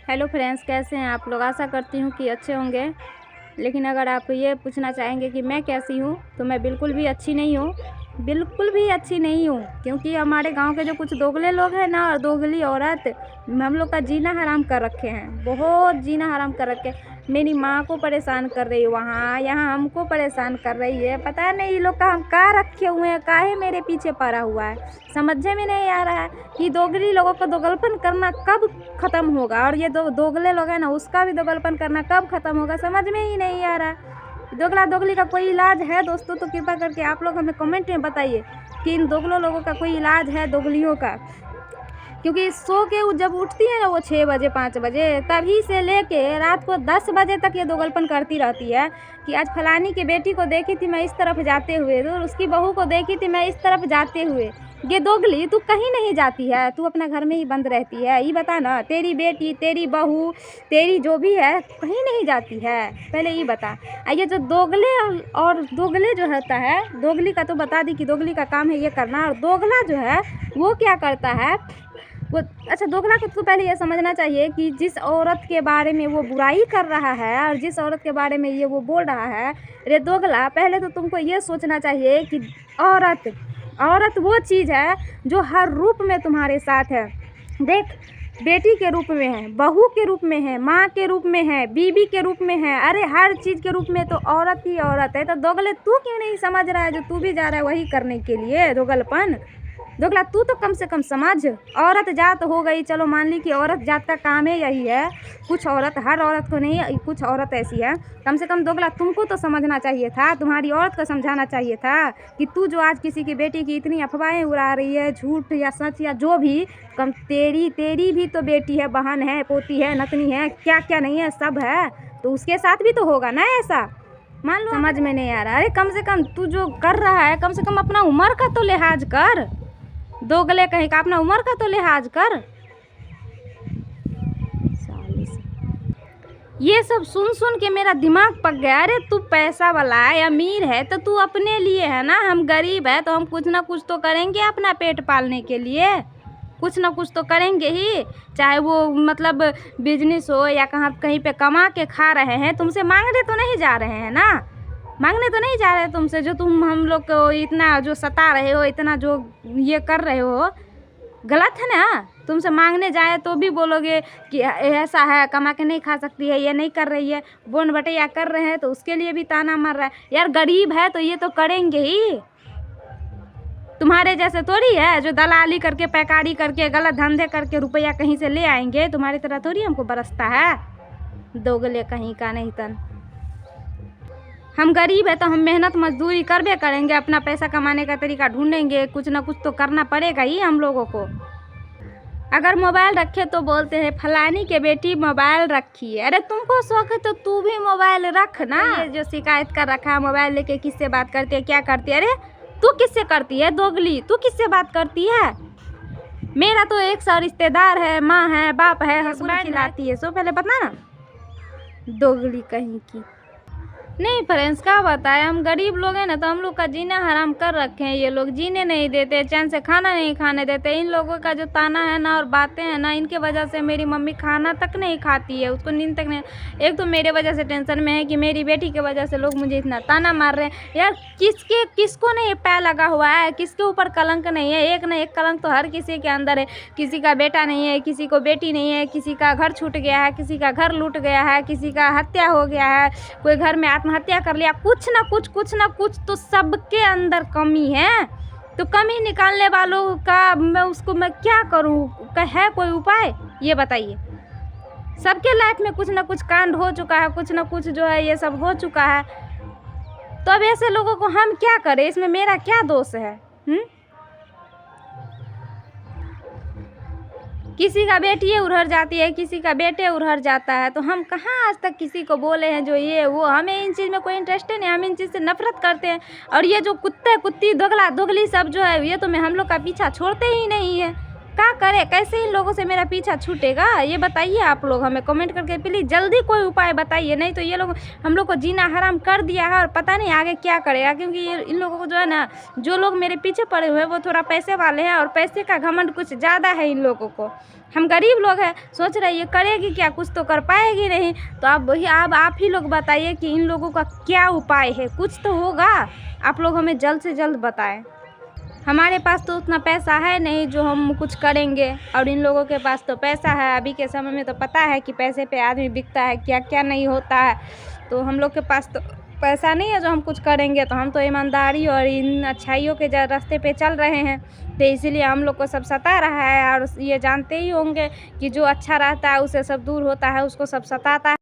Hello friends, कैसे हैं आप लोग। आशा करती हूँ कि अच्छे होंगे। लेकिन अगर आप ये पूछना चाहेंगे कि मैं कैसी हूँ, तो मैं बिल्कुल भी अच्छी नहीं हूँ, बिल्कुल भी अच्छी नहीं हूँ। क्योंकि हमारे गांव के जो कुछ दोगले लोग हैं ना, और दोगली औरत हम लोग का जीना हराम कर रखे हैं, बहुत जीना हराम कर रखे। मेरी माँ को परेशान कर रही है, वहाँ यहाँ हमको परेशान कर रही है। पता नहीं ये लोग का हम का रखे हुए हैं, काहे मेरे पीछे पड़ा हुआ है। समझे में नहीं आ रहा है कि दोगली लोगों को दोगलपन करना कब ख़त्म होगा, और ये दोगले लोग हैं ना, उसका भी दोगलपन करना कब ख़त्म होगा, समझ में ही नहीं आ रहा। दोगला दोगली का कोई इलाज है दोस्तों? तो कृपया करके आप लोग हमें कमेंट में बताइए कि इन दोगलों लोगों का कोई इलाज है, दोगलियों का। क्योंकि सो के जब उठती है ना वो 6 बजे 5 बजे, तभी से लेके रात को 10 बजे तक ये दोगलपन करती रहती है कि आज फलानी की बेटी को देखी थी मैं इस तरफ जाते हुए, तो उसकी बहू को देखी थी मैं इस तरफ जाते हुए। ये दोगली, तू कहीं नहीं जाती है, तू अपना घर में ही बंद रहती है। ये बता ना, तेरी बेटी, तेरी बहू, तेरी जो भी है, कहीं नहीं जाती है, पहले ये बता। ये जो दोगले और दोगले जो होता है, दोगली का तो बता दी कि दोगली का काम है ये करना, और दोगला जो है वो क्या करता है वो। अच्छा, दोगला को तो पहले ये समझना चाहिए कि जिस औरत के बारे में वो बुराई कर रहा है और जिस औरत के बारे में ये वो बोल रहा है, रे दोगला, पहले तो तुमको ये सोचना चाहिए कि औरत वो चीज़ है जो हर रूप में तुम्हारे साथ है। देख, बेटी के रूप में है, बहू के रूप में है, माँ के रूप में है, बीबी के रूप में है, अरे हर चीज़ के रूप में तो औरत ही औरत है। तो दोगले तू क्यों नहीं समझ रहा है, जो तू भी जा रहा है वही करने के लिए दोगलपन। दोगला तू तो कम से कम समझ। औरत जात हो गई, चलो मान ली कि औरत जात का काम है यही है। कुछ औरत, हर औरत को नहीं, कुछ औरत ऐसी है। कम से कम दोगला तुमको तो समझना चाहिए था, तुम्हारी औरत को समझाना चाहिए था कि तू जो आज किसी की बेटी की इतनी अफवाहें उड़ा रही है, झूठ या सच या जो भी, कम तेरी भी तो बेटी है, बहन है, पोती है, नतनी है, क्या क्या नहीं है, सब है। तो उसके साथ भी तो होगा ना ऐसा। मान लो समझ में नहीं आ रहा। अरे कम से कम तू जो कर रहा है, कम से कम अपना उम्र का तो लिहाज कर। दोगले कहीं का अपना उम्र का तो लिहाज कर। ये सब सुन सुन के मेरा दिमाग पक गया। अरे तू पैसा वाला है, अमीर है, तो तू अपने लिए है ना, हम गरीब है तो हम कुछ ना कुछ तो करेंगे अपना पेट पालने के लिए, कुछ ना कुछ तो करेंगे ही। चाहे वो मतलब बिजनेस हो या कहीं पे कमा के खा रहे हैं, तुमसे मांगने तो नहीं जा रहे हैं ना, मांगने तो नहीं जा रहे तुमसे। जो तुम हम लोग को इतना जो सता रहे हो, इतना जो ये कर रहे हो, गलत है ना। तुमसे मांगने जाए तो भी बोलोगे कि ऐसा है, कमा के नहीं खा सकती है, ये नहीं कर रही है, बोन बटैया कर रहे हैं तो उसके लिए भी ताना मार रहा है। यार गरीब है तो ये तो करेंगे ही, तुम्हारे जैसे थोड़ी है जो दलाली करके, पैकारी करके, गलत धंधे करके रुपया कहीं से ले आएंगे। तुम्हारी तरह थोड़ी हमको बरसता है, दोगले कहीं का नहीं तन। हम गरीब है तो हम मेहनत मजदूरी करबे करेंगे, अपना पैसा कमाने का तरीका ढूंढेंगे, कुछ ना कुछ तो करना पड़ेगा ही हम लोगों को। अगर मोबाइल रखे तो बोलते हैं फलानी के बेटी मोबाइल रखी है। अरे तुमको शौक है तो तू भी मोबाइल रख ना। ये जो शिकायत कर रखा है मोबाइल लेके, किससे बात करती है, क्या करती है। अरे तू किससे करती है दोगली, तू किससे बात करती है। मेरा तो 100 रिश्तेदार है, माँ है, बाप है, हस्बैंड खिलाती है, सो पहले बता ना, दोगली कहीं की। नहीं फ्रेंड्स, क्या बताएं, हम गरीब लोग हैं ना, तो हम लोग का जीना हराम कर रखे हैं। ये लोग जीने नहीं देते, चैन से खाना नहीं खाने देते। इन लोगों का जो ताना है ना और बातें हैं ना, इनके वजह से मेरी मम्मी खाना तक नहीं खाती है, उसको नींद तक नहीं। एक तो मेरे वजह से टेंशन में है कि मेरी बेटी के वजह से लोग मुझे इतना ताना मार रहे हैं। यार किसको नहीं पैर लगा हुआ है, किसके ऊपर कलंक नहीं है। एक ना एक कलंक तो हर किसी के अंदर है। किसी का बेटा नहीं है, किसी को बेटी नहीं है, किसी का घर छूट गया है, किसी का घर लूट गया है, किसी का हत्या हो गया है, कोई घर में आत्महत्या कर लिया। कुछ ना कुछ तो सबके अंदर कमी है। तो कमी निकालने वालों का मैं क्या करूं, है कोई उपाय ये बताइए। सबके लाइफ में कुछ ना कुछ कांड हो चुका है, कुछ ना कुछ जो है ये सब हो चुका है। तो अब ऐसे लोगों को हम क्या करें, इसमें मेरा क्या दोष है। किसी का बेटी उधर जाती है, किसी का बेटे उधर जाता है, तो हम कहाँ आज तक किसी को बोले हैं जो ये वो। हमें इन चीज़ में कोई इंटरेस्ट नहीं, हम इन चीज़ से नफरत करते हैं। और ये जो कुत्ते कुत्ती दोगला दोगली सब जो है, ये तो हम लोग का पीछा छोड़ते ही नहीं है। क्या करे, कैसे इन लोगों से मेरा पीछा छूटेगा, ये बताइए आप लोग हमें कमेंट करके प्लीज़ जल्दी कोई उपाय बताइए। नहीं तो ये लोग हम लोग को जीना हराम कर दिया है और पता नहीं आगे क्या करेगा। क्योंकि ये इन लोगों को जो है ना, जो लोग मेरे पीछे पड़े हुए हैं वो थोड़ा पैसे वाले हैं और पैसे का घमंड कुछ ज़्यादा है इन लोगों को। हम गरीब लोग हैं, सोच रहे ये करेगी क्या, कुछ तो कर पाएगी नहीं। तो अब वही आप ही लोग बताइए कि इन लोगों का क्या उपाय है, कुछ तो होगा। आप लोग हमें जल्द से जल्द बताएं। हमारे पास तो उतना पैसा है नहीं जो हम कुछ करेंगे, और इन लोगों के पास तो पैसा है। अभी के समय में तो पता है कि पैसे पे आदमी बिकता है, क्या क्या नहीं होता है। तो हम लोग के पास तो पैसा नहीं है जो हम कुछ करेंगे। तो हम तो ईमानदारी और इन अच्छाइयों के रास्ते पे चल रहे हैं, तो इसीलिए हम लोग को सब सता रहा है। और ये जानते ही होंगे कि जो अच्छा रहता है उसे सब दूर होता है, उसको सब सताता है।